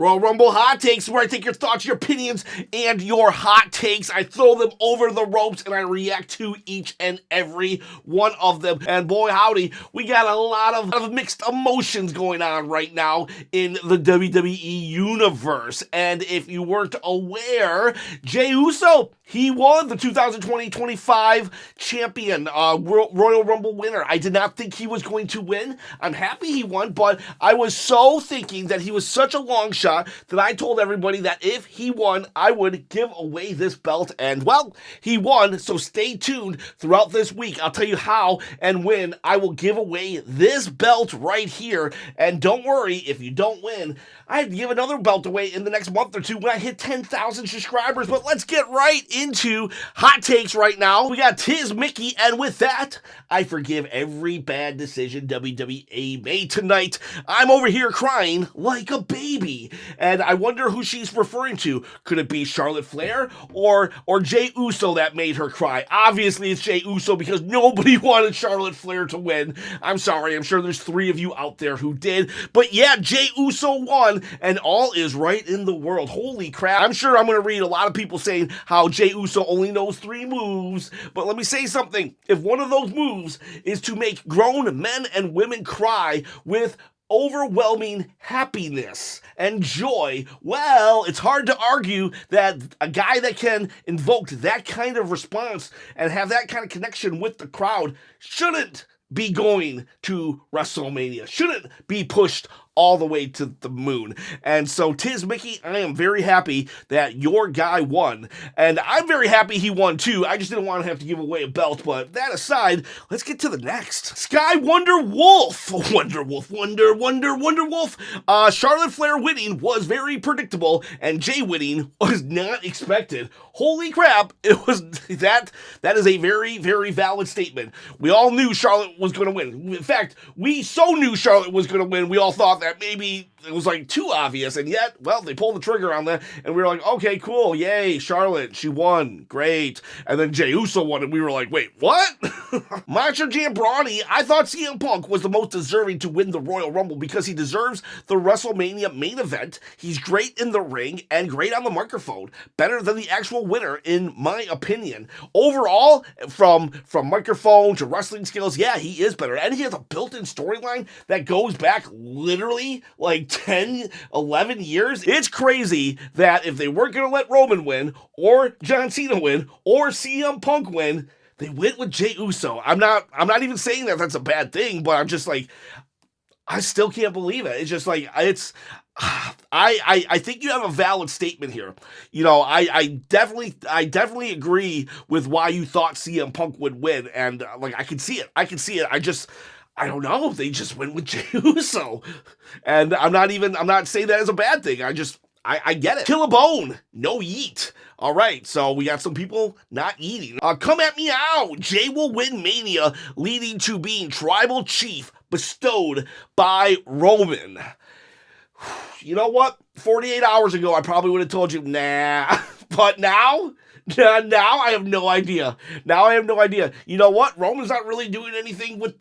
Royal Rumble Hot Takes, where I take your thoughts, your opinions, and your hot takes. I throw them over the ropes, and I react to each and every one of them. And boy, howdy, we got a lot of mixed emotions going on right now in the WWE Universe. And if you weren't aware, Jey Uso, he won the 2020-25 champion, Royal Rumble winner. I did not think he was going to win. I'm happy he won, but I was so thinking that he was such a long shot that I told everybody that if he won, I would give away this belt. And, well, he won, so stay tuned throughout this week. I'll tell you how and when I will give away this belt right here. And don't worry, if you don't win, I have to give another belt away in the next month or two when I hit 10,000 subscribers. But let's get right into hot takes right now. We got Tiz Mickey, and with that, I forgive every bad decision WWE made tonight. I'm over here crying like a baby. And I wonder who she's referring to. Could it be Charlotte Flair or Jey Uso that made her cry? Obviously, it's Jey Uso because nobody wanted Charlotte Flair to win. I'm sorry, I'm sure there's 3 of you out there who did. But yeah, Jey Uso won, and all is right in the world. Holy crap. I'm sure I'm going to read a lot of people saying how Jey Uso only knows 3 moves. But let me say something. If one of those moves is to make grown men and women cry with overwhelming happiness and joy, well, it's hard to argue that a guy that can invoke that kind of response and have that kind of connection with the crowd shouldn't be going to WrestleMania, shouldn't be pushed all the way to the moon. And so, Tiz Mickey, I am very happy that your guy won. And I'm very happy he won too. I just didn't want to have to give away a belt. But that aside, let's get to the next. Sky Wonder Wolf. Wonder Wolf. Charlotte Flair winning was very predictable, and Jey winning was not expected. Holy crap. It was that is a very, very valid statement. We all knew Charlotte was going to win. In fact, we so knew Charlotte was going to win, we all thought that maybe it was like too obvious, and yet, well, they pulled the trigger on that, and we were like, okay, cool, yay, Charlotte, she won, great. And then Jey Uso won, and we were like, wait, what? Macho Jam Brawny, I thought CM Punk was the most deserving to win the Royal Rumble because he deserves the WrestleMania main event. He's great in the ring and great on the microphone, better than the actual winner, in my opinion. Overall, from microphone to wrestling skills, yeah, he is better, and he has a built-in storyline that goes back literally like 10, 11 years. It's crazy that if they weren't going to let Roman win, or John Cena win, or CM Punk win, they went with Jey Uso. I'm not even saying that that's a bad thing, but I'm just like, I still can't believe it. It's just like, I think you have a valid statement here. You know, I definitely agree with why you thought CM Punk would win, and like I can see it. I don't know. They just went with Jey Uso. And I'm not saying that as a bad thing. I get it. Kill a bone. No yeet. All right, so we got some people not eating. Come at me out. Jey will win Mania, leading to being tribal chief bestowed by Roman. You know what? 48 hours ago, I probably would have told you, nah. But now I have no idea. You know what? Roman's not really doing anything with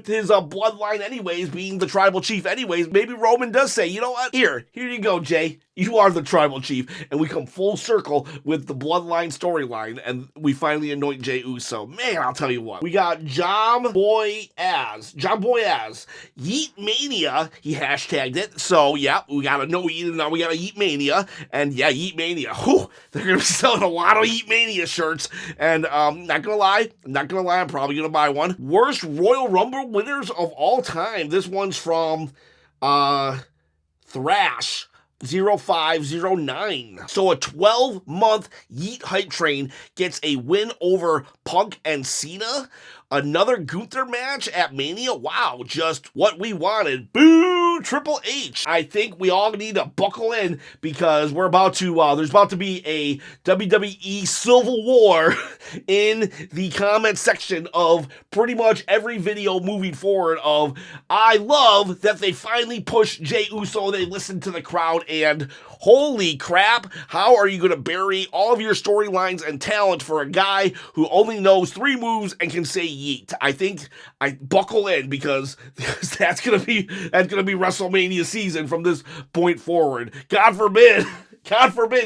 his bloodline anyways, being the tribal chief anyways. Maybe Roman does say, you know what? Here you go, Jey. You are the tribal chief. And we come full circle with the bloodline storyline, and we finally anoint Jey Uso. Man, I'll tell you what. We got John Boy Az. Yeet Mania. He hashtagged it. So, yeah, we got a no eat, and now we got a Yeet Mania. And yeah, Yeet Mania. Whew, they're going to be selling a lot of Yeet Mania shirts. And not gonna lie, I'm probably going to buy one. Worst Royal Rumble winners of all time. This one's from Thrash 0509. So a 12-month Yeet hype train gets a win over Punk and Cena. Another Gunther match at Mania. Wow, just what we wanted. Boo, Triple H. I think we all need to buckle in because we're about to, there's about to be a WWE Civil War in the comment section of pretty much every video moving forward of, I love that they finally pushed Jey Uso, they listened to the crowd, and holy crap, how are you going to bury all of your storylines and talent for a guy who only knows 3 moves and can say yeet. I think I buckle in because that's gonna be WrestleMania season from this point forward. God forbid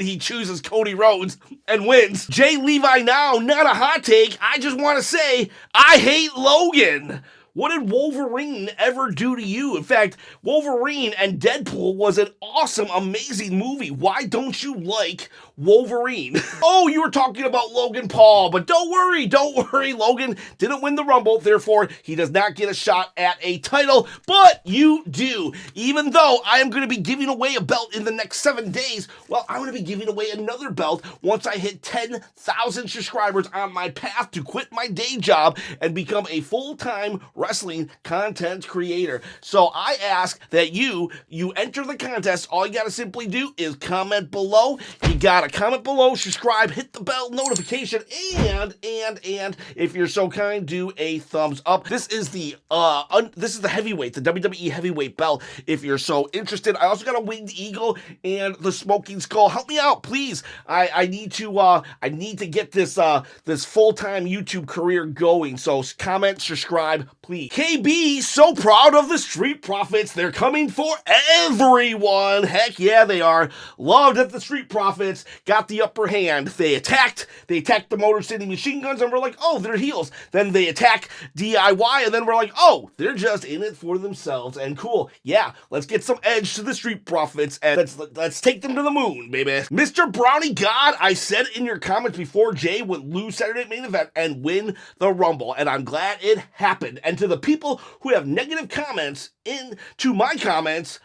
he chooses Cody Rhodes and wins. Jay Levi now, not a hot take. I just want to say, I hate Logan. What did Wolverine ever do to you? In fact, Wolverine and Deadpool was an awesome, amazing movie. Why don't you like Wolverine? Oh, you were talking about Logan Paul, but don't worry. Logan didn't win the Rumble, therefore he does not get a shot at a title, but you do. Even though I am going to be giving away a belt in the next 7 days, well, I'm going to be giving away another belt once I hit 10,000 subscribers on my path to quit my day job and become a full-time wrestling content creator. So I ask that you enter the contest. All you got to simply do is comment below. You got to comment below, subscribe, hit the bell notification, and if you're so kind, do a thumbs up. This is the heavyweight, the WWE heavyweight belt. If you're so interested, I also got a winged eagle and the smoking skull. Help me out, please. I need to get this full-time YouTube career going. So comment, subscribe, please. KB, so proud of the Street Profits. They're coming for everyone. Heck yeah, they are. Loved that the Street Profits got the upper hand. They attacked the Motor City Machine Guns, and we're like, oh, they're heels. Then they attack DIY, and then we're like, oh, they're just in it for themselves. And cool, yeah, let's get some edge to the Street Profits, and let's take them to the moon, baby. Mr. Brownie God, I said in your comments before Jey would lose Saturday Night Main Event and win the Rumble, and I'm glad it happened. And to the people who have negative comments into my comments,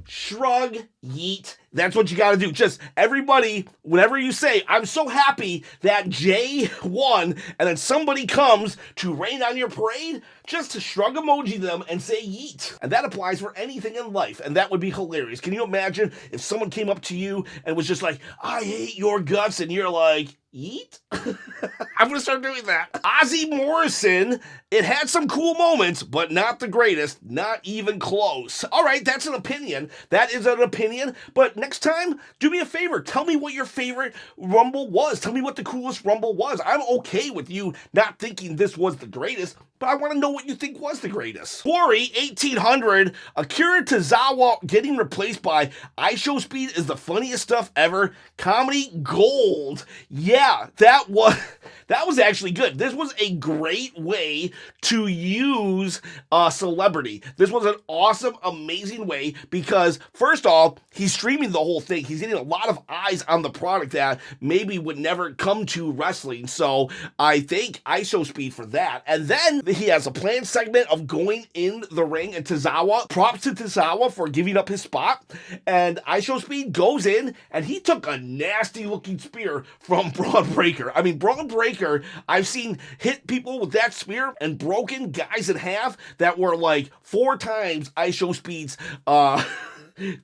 shrug, yeet. That's what you got to do. Just everybody, whenever you say, I'm so happy that Jey won, and then somebody comes to rain on your parade, just to shrug emoji them and say yeet. And that applies for anything in life, and that would be hilarious. Can you imagine if someone came up to you and was just like, I hate your guts, and you're like, yeet? I'm going to start doing that. Ozzy Morrison, it had some cool moments, but not the greatest, not even close. All right, that's an opinion. That is an opinion, but next time, do me a favor. Tell me what your favorite Rumble was. Tell me what the coolest Rumble was. I'm okay with you not thinking this was the greatest, but I want to know what you think was the greatest. Corey, 1800, Akira Tozawa getting replaced by iShowSpeed is the funniest stuff ever. Comedy gold. Yeah, that was actually good. This was a great way to use a celebrity. This was an awesome, amazing way because, first off, he's streaming the whole thing. He's getting a lot of eyes on the product that maybe would never come to wrestling. So I thank iShowSpeed for that. And then he has a planned segment of going in the ring, and Tozawa, props to Tozawa for giving up his spot. And iShowSpeed goes in, and he took a nasty looking spear from Braun Breaker. I mean, Braun Breaker, I've seen hit people with that spear and broken guys in half that were like 4 times iShowSpeed's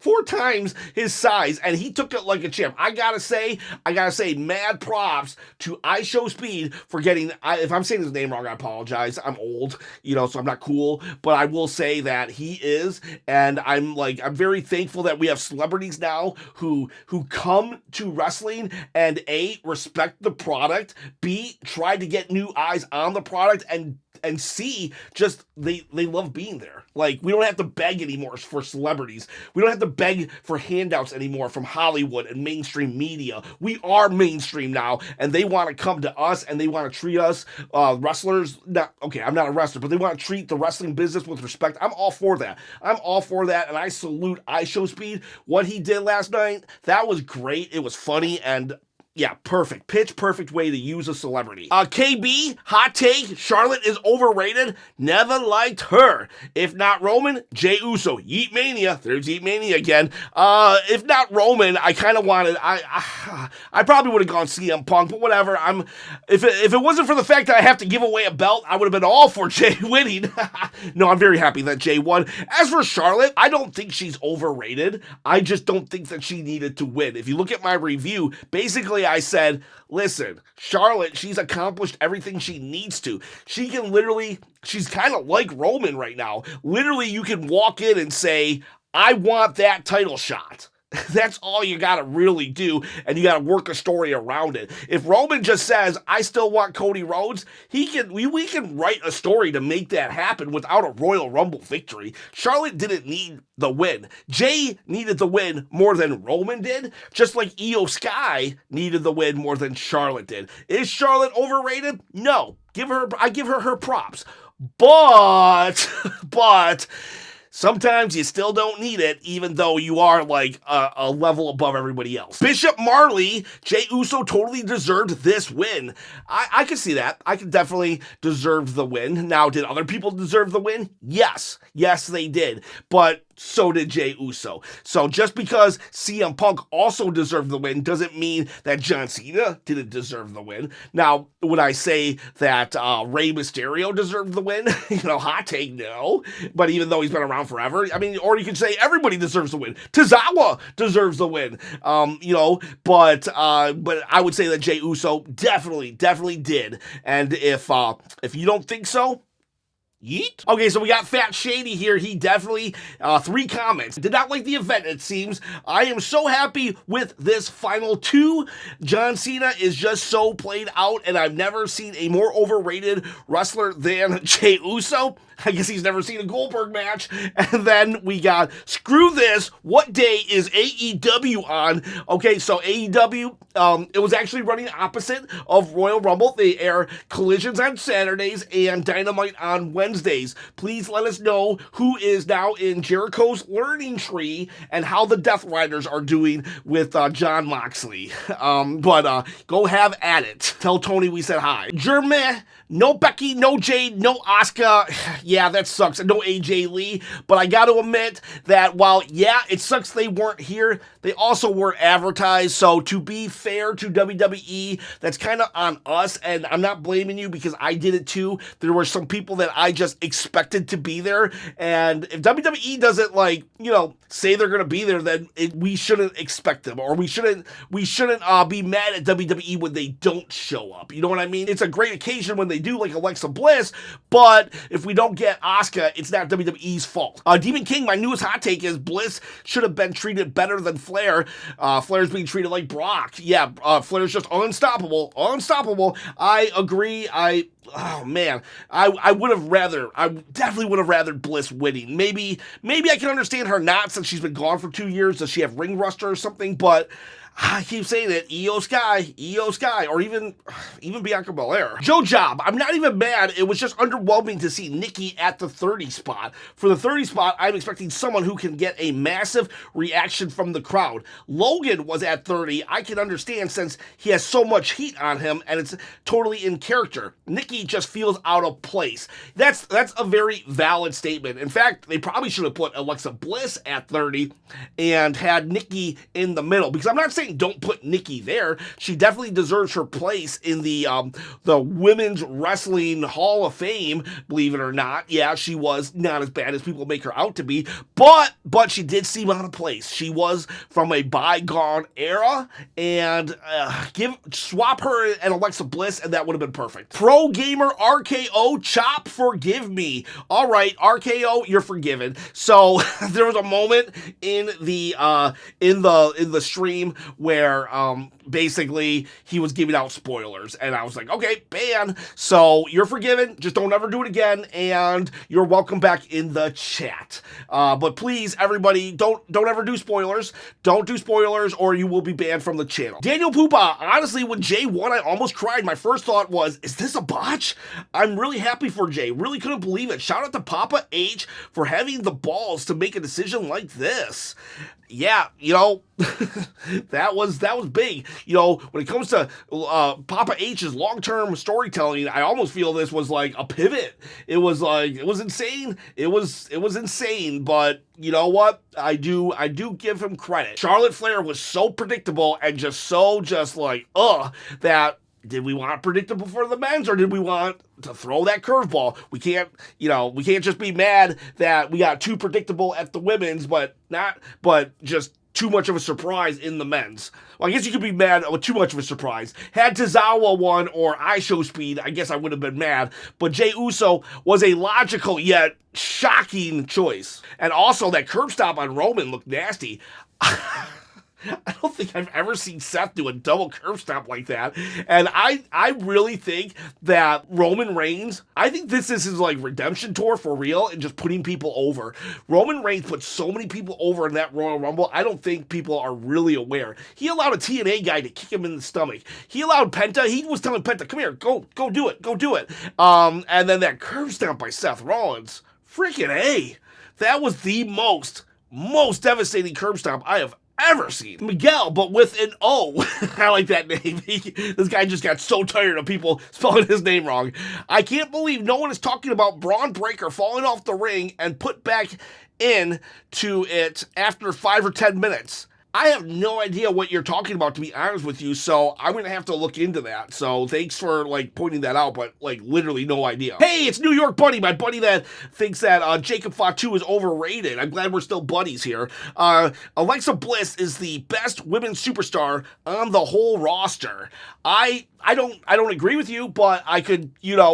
4 times his size, and he took it like a champ. I gotta say, mad props to iShowSpeed for getting, if I'm saying his name wrong, I apologize. I'm old, so I'm not cool, but I will say that he is, and I'm very thankful that we have celebrities now who come to wrestling and A, respect the product, B, try to get new eyes on the product, and C, just they love being there. Like, we don't have to beg anymore for celebrities. We don't have to beg for handouts anymore from Hollywood and mainstream media. We are mainstream now, and they want to come to us, and they want to treat us wrestlers. I'm not a wrestler, but they want to treat the wrestling business with respect. I'm all for that. And I salute iShowSpeed. What he did last night, that was great. It was funny, and yeah, perfect. Pitch perfect way to use a celebrity. KB, hot take, Charlotte is overrated. Never liked her. If not Roman, Jey Uso. Yeet Mania. There's Yeet Mania again. If not Roman, I kind of wanted, I probably would have gone CM Punk, but whatever. If it wasn't for the fact that I have to give away a belt, I would have been all for Jey winning. No, I'm very happy that Jey won. As for Charlotte, I don't think she's overrated. I just don't think that she needed to win. If you look at my review, basically I said, listen, Charlotte, she's accomplished everything she needs to. She's kind of like Roman right now. Literally, you can walk in and say, I want that title shot. That's all you gotta really do, and you gotta work a story around it. If Roman just says, I still want Cody Rhodes, we can write a story to make that happen without a Royal Rumble victory. Charlotte didn't need the win. Jey needed the win more than Roman did, just like Io Sky needed the win more than Charlotte did. Is Charlotte overrated? No. I give her props. But sometimes you still don't need it, even though you are like a level above everybody else. Bishop Marley, Jey Uso totally deserved this win. I can see that. I can definitely deserve the win. Now, did other people deserve the win? Yes. Yes, they did. But so did Jey Uso. So just because CM Punk also deserved the win doesn't mean that John Cena didn't deserve the win. Now, would I say that Rey Mysterio deserved the win? Hot take, no. But even though he's been around forever, I mean, or you could say everybody deserves the win. Tozawa deserves the win. But I would say that Jey Uso definitely did. And if you don't think so, yeet. Okay, so we got Fat Shady here. He definitely, 3 comments. Did not like the event, it seems. I am so happy with this final 2. John Cena is just so played out, and I've never seen a more overrated wrestler than Jey Uso. I guess he's never seen a Goldberg match. And then we got, screw this, what day is AEW on? Okay, so AEW, it was actually running opposite of Royal Rumble. They air Collisions on Saturdays and Dynamite on Wednesdays. Please let us know who is now in Jericho's learning tree and how the Death Riders are doing with Jon Moxley. Go have at it. Tell Tony we said hi. Jermaine, no Becky, no Jade, no Asuka. Yeah, that sucks. No AJ Lee. But I got to admit that while, yeah, it sucks they weren't here, they also weren't advertised. So to be fair to WWE, that's kind of on us. And I'm not blaming you because I did it too. There were some people that I just expected to be there. And if WWE doesn't say they're going to be there, then we shouldn't expect them. Or we shouldn't be mad at WWE when they don't show up. You know what I mean? It's a great occasion when they do, like Alexa Bliss, but if we don't get Asuka, it's not WWE's fault. Demon King, my newest hot take is Bliss should have been treated better than Flair. Flair's being treated like Brock. Yeah, Flair's just unstoppable. I agree. I definitely would have rather Bliss winning. Maybe I can understand her not, since she's been gone for 2 years. Does she have ring rust or something? But I keep saying it, Io Sky, or even Bianca Belair. Joe Job, I'm not even mad. It was just underwhelming to see Nikki at the 30 spot. For the 30 spot, I'm expecting someone who can get a massive reaction from the crowd. Logan was at 30. I can understand since he has so much heat on him and it's totally in character. Nikki just feels out of place. That's a very valid statement. In fact, they probably should have put Alexa Bliss at 30 and had Nikki in the middle, because I'm not saying don't put Nikki there. She definitely deserves her place in the Women's Wrestling Hall of Fame, believe it or not. Yeah, she was not as bad as people make her out to be, but she did seem out of place. She was from a bygone era, and swap her and Alexa Bliss, and that would have been perfect. Pro Gamer RKO Chop, forgive me. All right, RKO, you're forgiven. So there was a moment in the stream where basically he was giving out spoilers, and I was like, okay, ban. So you're forgiven. Just don't ever do it again, and you're welcome back in the chat. But please, everybody, don't ever do spoilers. Don't do spoilers, or you will be banned from the channel. Daniel Poopa, honestly, when Jey won, I almost cried. My first thought was, is this a botch? I'm really happy for Jey. Really couldn't believe it. Shout out to Papa H for having the balls to make a decision like this. Yeah, that was big. When it comes to Papa H's long-term storytelling, I almost feel this was like a pivot. It was insane. It was insane, but you know what? I do give him credit. Charlotte Flair was so predictable and just that. Did we want predictable for the men's, or did we want to throw that curveball? We can't just be mad that we got too predictable at the women's, but just too much of a surprise in the men's. Well, I guess you could be mad with too much of a surprise. Had Tozawa won or iShow Speed, I guess I would have been mad, but Jey Uso was a logical yet shocking choice. And also that curb stop on Roman looked nasty. don't think I've ever seen Seth do a double curb stomp like that. And I really think that Roman Reigns, I think this is his like redemption tour for real and just putting people over. Roman Reigns put so many people over in that Royal Rumble, I don't think people are really aware. He allowed a TNA guy to kick him in the stomach. He allowed Penta, he was telling Penta, come here, go do it. And then that curb stomp by Seth Rollins, freaking A. That was the most devastating curb stomp I have ever seen. Miguel, but with an O. I like that name. This guy just got so tired of people spelling his name wrong. I can't believe no one is talking about Braun Breaker falling off the ring and put back in to it after 5 or 10 minutes. I have no idea what you're talking about, to be honest with you, so I'm going to have to look into that. So thanks for, like, pointing that out, but, like, literally no idea. Hey, it's New York Buddy, my buddy that thinks that Jacob Fatu is overrated. I'm glad we're still buddies here. Alexa Bliss is the best women's superstar on the whole roster. I don't agree with you, but I could,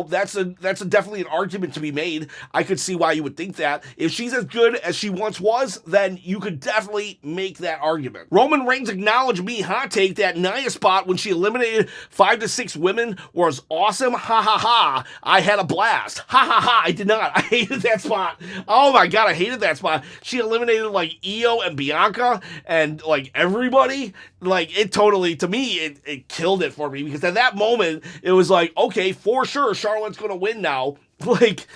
that's definitely an argument to be made. I could see why you would think that. If she's as good as she once was, then you could definitely make that argument. Roman Reigns acknowledged me, hot take, that Nia spot when she eliminated 5 to 6 women was awesome. Ha ha ha. I had a blast. Ha ha ha. I did not. I hated that spot. Oh my God, I hated that spot. She eliminated like Io and Bianca and like everybody. Like it totally, to me, it killed it for me because at that moment, it was like, okay, for sure, Charlotte's going to win now. Like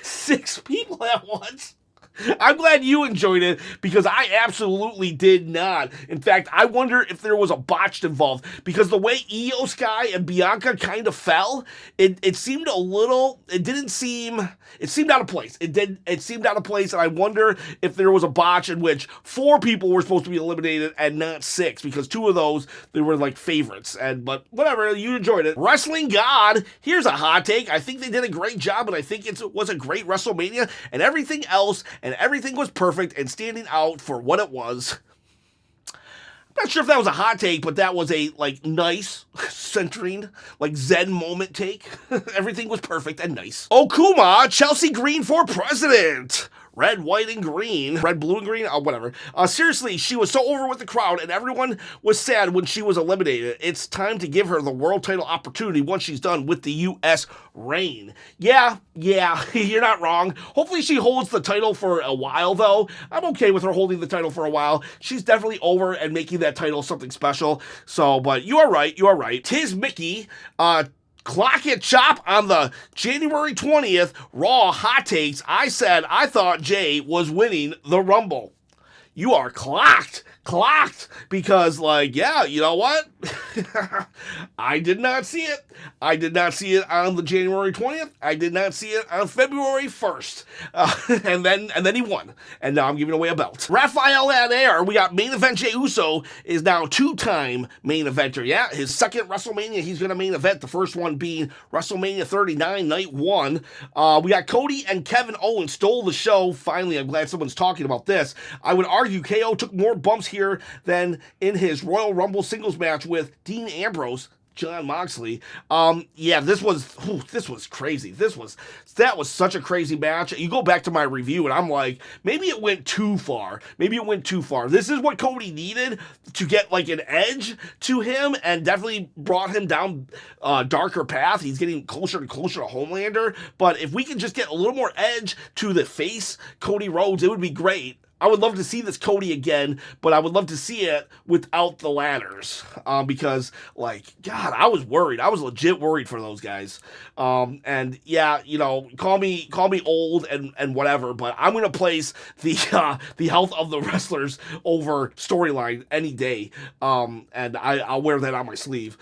6 people at once. I'm glad you enjoyed it because I absolutely did not. In fact, I wonder if there was a botch involved because the way Io Sky and Bianca kind of fell, it seemed it seemed out of place. It seemed out of place, and I wonder if there was a botch in which 4 people were supposed to be eliminated and not 6 because 2 of those, they were like favorites. But whatever, you enjoyed it. Wrestling God, here's a hot take. I think they did a great job, and I think it was a great WrestleMania, and everything else, and everything was perfect and standing out for what it was. I'm not sure if that was a hot take, but that was a, nice, centering, Zen moment take. Everything was perfect and nice. Okuma, Chelsea Green for president. Red, white, and green. Red, blue, and green. Whatever. Seriously, she was so over with the crowd, and everyone was sad when she was eliminated. It's time to give her the world title opportunity once she's done with the U.S. reign. Yeah, you're not wrong. Hopefully she holds the title for a while, though. I'm okay with her holding the title for a while. She's definitely over and making that title something special. So, but you are right. Tis Mickey, Clock it chop on the January 20th Raw hot takes. I said I thought Jey was winning the Rumble. You are clocked, because you know what? I did not see it. I did not see it on the January 20th. I did not see it on February 1st. And then he won. And now I'm giving away a belt. Raphael at air. We got main event Jey Uso is now 2-time main eventer. Yeah, his second WrestleMania he's going to main event. The first one being WrestleMania 39, night 1. We got Cody and Kevin Owens stole the show. Finally, I'm glad someone's talking about this. I would argue KO took more bumps here than in his Royal Rumble singles match with Dean Ambrose, Jon Moxley. This was crazy. That was such a crazy match. You go back to my review and I'm like, maybe it went too far. This is what Cody needed to get an edge to him and definitely brought him down a darker path. He's getting closer and closer to Homelander. But if we can just get a little more edge to the face, Cody Rhodes, it would be great. I would love to see this Cody again, but I would love to see it without the ladders, because, God, I was worried. I was legit worried for those guys. Call me old and whatever, but I'm gonna place the health of the wrestlers over storyline any day. And I'll wear that on my sleeve.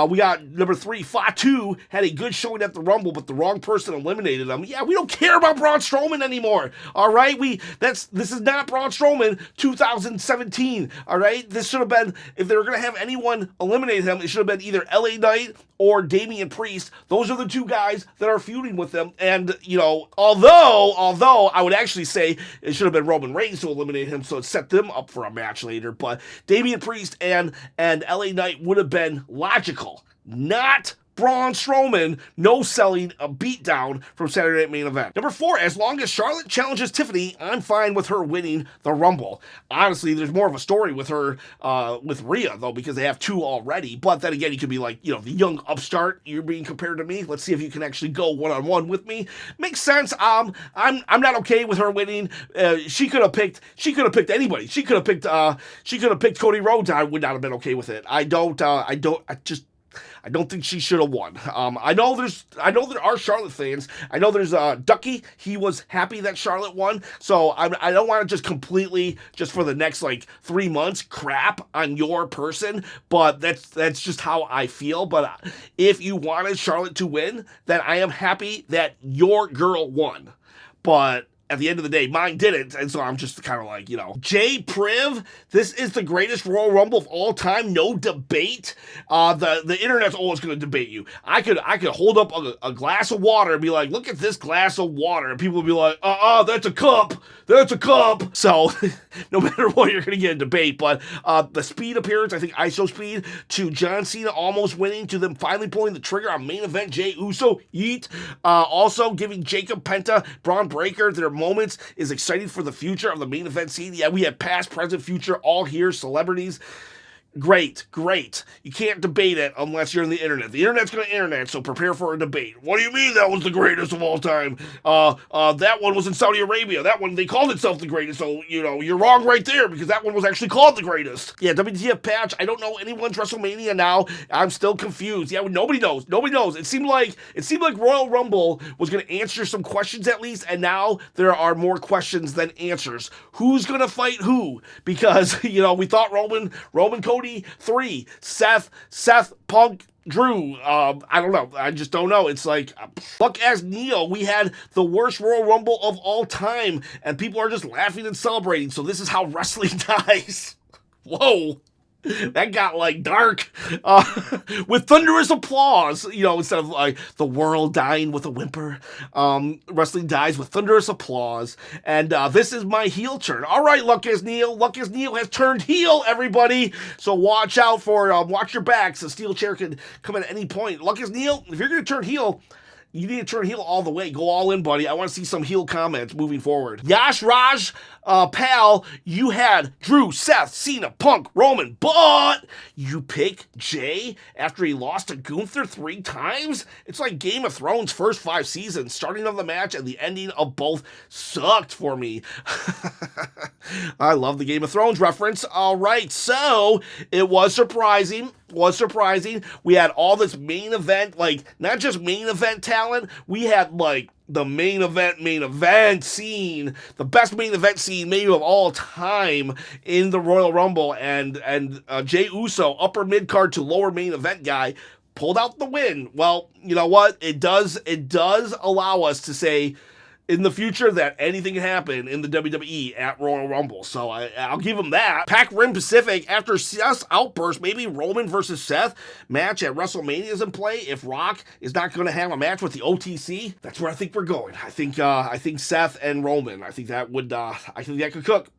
We got number 3, Fatu had a good showing at the Rumble, but the wrong person eliminated him. Yeah, we don't care about Braun Strowman anymore. All right, this is not Braun Strowman 2017, all right? This should have been, if they were going to have anyone eliminate him, it should have been either LA Knight or Damian Priest. Those are the 2 guys that are feuding with them, and, although I would actually say it should have been Roman Reigns to eliminate him, so it set them up for a match later, but Damian Priest and LA Knight would have been logical. Not Braun Strowman no-selling a beatdown from Saturday Night Main Event. Number 4, as long as Charlotte challenges Tiffany, I'm fine with her winning the Rumble. Honestly, there's more of a story with her, with Rhea, though, because they have 2 already. But then again, you could be like, you know, the young upstart, you're being compared to me. Let's see if you can actually go one-on-one with me. Makes sense. I'm not okay with her winning. She could have picked anybody. She could have picked Cody Rhodes. I would not have been okay with it. I don't think she should have won. I know there are Charlotte fans. I know there's Ducky. He was happy that Charlotte won. So I don't want to just completely, just for the next like 3 months, crap on your person. But that's just how I feel. But if you wanted Charlotte to win, then I am happy that your girl won. But at the end of the day, mine didn't, and so I'm just kind of like, you know. Jay Priv, this is the greatest Royal Rumble of all time, no debate. The internet's always going to debate you. I could hold up a glass of water and be like, look at this glass of water, and people would be like, that's a cup. So, no matter what, you're going to get a debate, but the speed appearance, I think ISO speed, to John Cena almost winning, to them finally pulling the trigger on main event Jey Uso, yeet. Also giving Jacob Penta, Braun Breaker their moments is exciting for the future of the main event scene. Yeah, we have past, present, future, all here, celebrities. Great. You can't debate it unless you're on the internet. The internet's going to internet, so prepare for a debate. What do you mean that was the greatest of all time? That one was in Saudi Arabia. That one, they called itself the greatest, so, you know, you're wrong right there, because that one was actually called the greatest. Yeah, WTF patch, I don't know anyone's WrestleMania now. I'm still confused. Yeah, nobody knows. It seemed like Royal Rumble was going to answer some questions at least, and now there are more questions than answers. Who's going to fight who? Because, you know, we thought Roman Cody 3, Seth, Punk, Drew, I don't know. I just don't know. It's like, fuck as Neo, we had the worst Royal Rumble of all time, and people are just laughing and celebrating, so this is how wrestling dies. Whoa. That got like dark, with thunderous applause, you know, instead of like the world dying with a whimper. Wrestling dies with thunderous applause, and this is my heel turn. All right, Lucas Neal has turned heel, everybody. So watch out for, watch your backs. The steel chair can come at any point. Lucas Neal, if you're gonna turn heel, you need to turn heel all the way. Go all in, buddy. I want to see some heel comments moving forward. Yash Raj, pal, you had Drew, Seth, Cena, Punk, Roman, but you pick Jay after he lost to Gunther 3 times? It's like Game of Thrones' first 5 seasons. Starting of the match and the ending of both sucked for me. I love the Game of Thrones reference. All right, so it was surprising. We had all this main event, like, not just main event talent, we had, like, the main event scene, the best main event scene maybe of all time in the Royal Rumble, and Jey Uso, upper mid-card to lower main event guy, pulled out the win. Well, you know what? It does allow us to say, in the future, that anything can happen in the WWE at Royal Rumble. So I'll give him that. Pac Rim Pacific, after Seth's outburst, maybe Roman versus Seth match at WrestleMania is in play. If Rock is not going to have a match with the OTC, that's where I think we're going. I think Seth and Roman. I think that could cook.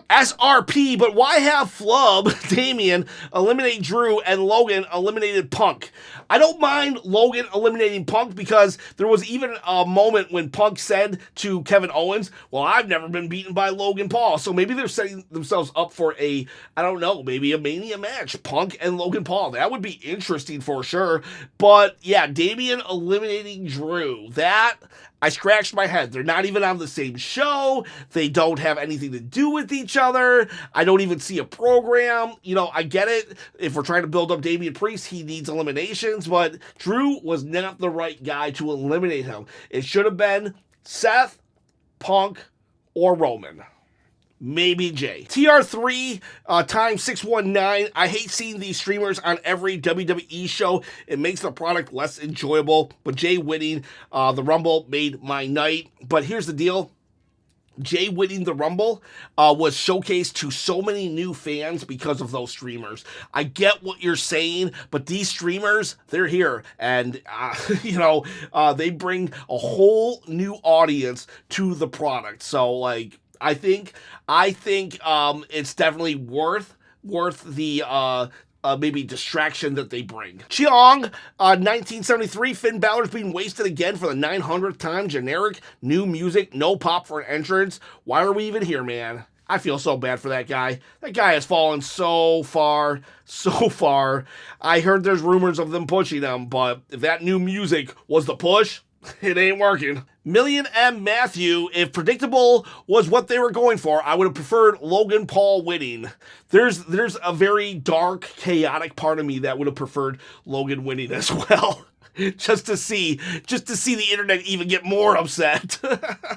SRP, but why have Flub, Damian, eliminate Drew, and Logan eliminated Punk? I don't mind Logan eliminating Punk, because there was even a moment when Punk said to Kevin Owens, well, I've never been beaten by Logan Paul. So maybe they're setting themselves up for maybe a Mania match, Punk and Logan Paul. That would be interesting for sure. But yeah, Damian eliminating Drew, that I scratched my head. They're not even on the same show. They don't have anything to do with each other. I don't even see a program. You know, I get it. If we're trying to build up Damian Priest, he needs eliminations, but Drew was not the right guy to eliminate him. It should have been Seth, Punk, or Roman. Maybe Jay. TR3 times 619. I hate seeing these streamers on every WWE show. It makes the product less enjoyable. But Jay winning the Rumble made my night. But here's the deal. Jay winning the Rumble was showcased to so many new fans because of those streamers. I get what you're saying, but these streamers, they're here. And, they bring a whole new audience to the product. So, like, I think it's definitely worth the maybe distraction that they bring. Cheong, 1973, Finn Balor's being wasted again for the 900th time. Generic, new music, no pop for an entrance. Why are we even here, man? I feel so bad for that guy. That guy has fallen so far, so far. I heard there's rumors of them pushing him, but if that new music was the push, it ain't working. Million M. Matthew, if predictable was what they were going for, I would have preferred Logan Paul winning. There's a very dark, chaotic part of me that would have preferred Logan winning as well. Just to see the internet even get more upset.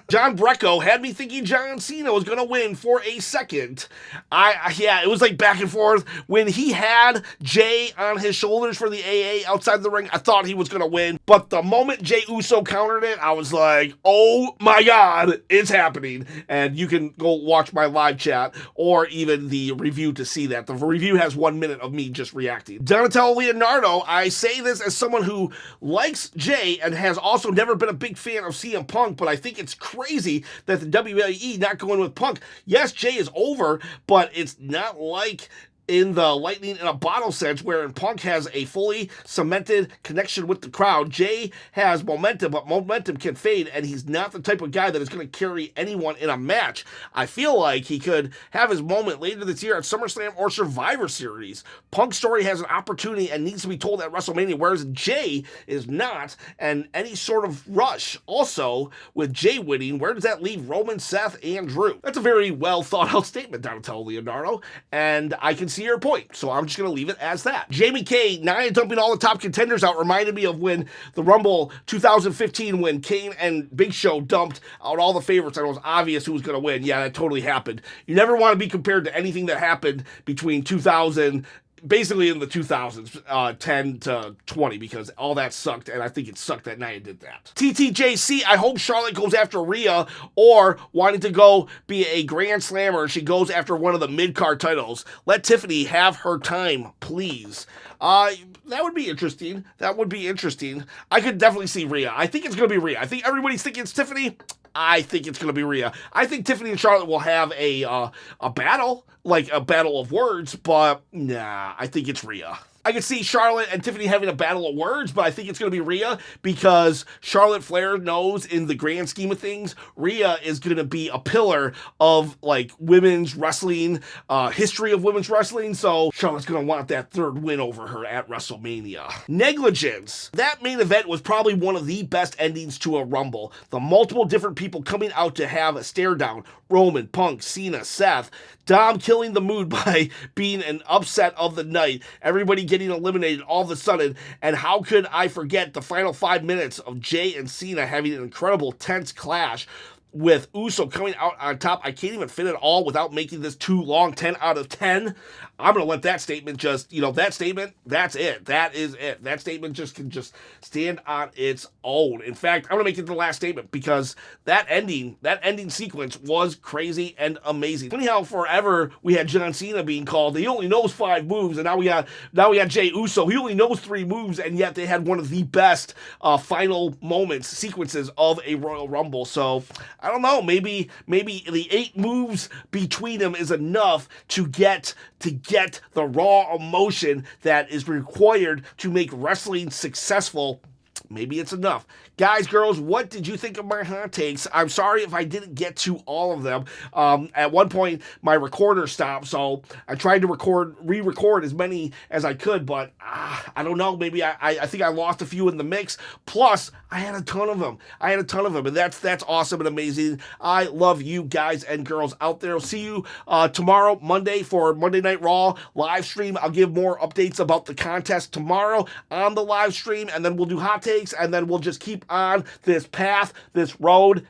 John Brecco had me thinking John Cena was going to win for a second. Yeah, it was like back and forth. When he had Jey on his shoulders for the AA outside the ring, I thought he was going to win. But the moment Jey Uso countered it, I was like, oh my God, it's happening. And you can go watch my live chat or even the review to see that. The review has 1 minute of me just reacting. Donatello Leonardo, I say this as someone who likes Jey and has also never been a big fan of CM Punk, but I think it's crazy that the WWE not going with Punk. Yes, Jey is over, but it's not like in the lightning in a bottle sense, wherein Punk has a fully cemented connection with the crowd. Jey has momentum, but momentum can fade, and he's not the type of guy that is going to carry anyone in a match. I feel like he could have his moment later this year at SummerSlam or Survivor Series. Punk's story has an opportunity and needs to be told at WrestleMania, whereas Jey is not, and any sort of rush. Also, with Jey winning, where does that leave Roman, Seth, and Drew? That's a very well thought out statement, Donatello Leonardo, and I can see your point, so I'm just going to leave it as that. Jamie K, Nia dumping all the top contenders out reminded me of when the Rumble 2015, when Kane and Big Show dumped out all the favorites, and it was obvious who was going to win. Yeah, that totally happened. You never want to be compared to anything that happened between 2000 basically in the 2000s, 10 to 20, because all that sucked, and I think it sucked that Nia did that. TTJC, I hope Charlotte goes after Rhea, or wanting to go be a Grand Slammer, she goes after one of the mid-card titles. Let Tiffany have her time, please. That would be interesting. That would be interesting. I could definitely see Rhea. I think it's going to be Rhea. I think everybody's thinking it's Tiffany. I think it's going to be Rhea. I think Tiffany and Charlotte will have a battle, like a battle of words, but nah, I think it's Rhea. I could see Charlotte and Tiffany having a battle of words, but I think it's going to be Rhea because Charlotte Flair knows in the grand scheme of things, Rhea is going to be a pillar of like women's wrestling, history of women's wrestling. So Charlotte's going to want that third win over her at WrestleMania. Negligence. That main event was probably one of the best endings to a Rumble. The multiple different people coming out to have a stare down. Roman, Punk, Cena, Seth, Dom killing the mood by being an upset of the night. Everybody getting eliminated all of a sudden. And how could I forget the final 5 minutes of Jey and Cena having an incredible tense clash with Uso coming out on top. I can't even fit it all without making this too long. 10 out of 10. I'm going to let that statement just, that statement, that's it. That is it. That statement just can just stand on its own. In fact, I'm going to make it the last statement because that ending sequence was crazy and amazing. Funny how forever we had John Cena being called. He only knows 5 moves, and now we got Jey Uso. He only knows 3 moves, and yet they had one of the best final moments, sequences of a Royal Rumble. So I don't know. Maybe the 8 moves between them is enough to get the raw emotion that is required to make wrestling successful. Maybe it's enough. Guys, girls, what did you think of my hot takes? I'm sorry if I didn't get to all of them. At one point, my recorder stopped, so I tried to re-record as many as I could, but I don't know. Maybe I think I lost a few in the mix. Plus, I had a ton of them. And that's awesome and amazing. I love you guys and girls out there. I'll see you tomorrow, Monday, for Monday Night Raw live stream. I'll give more updates about the contest tomorrow on the live stream, and then we'll do hot takes, and then we'll just keep on this path, this road,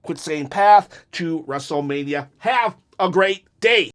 quit saying path, to WrestleMania. Have a great day.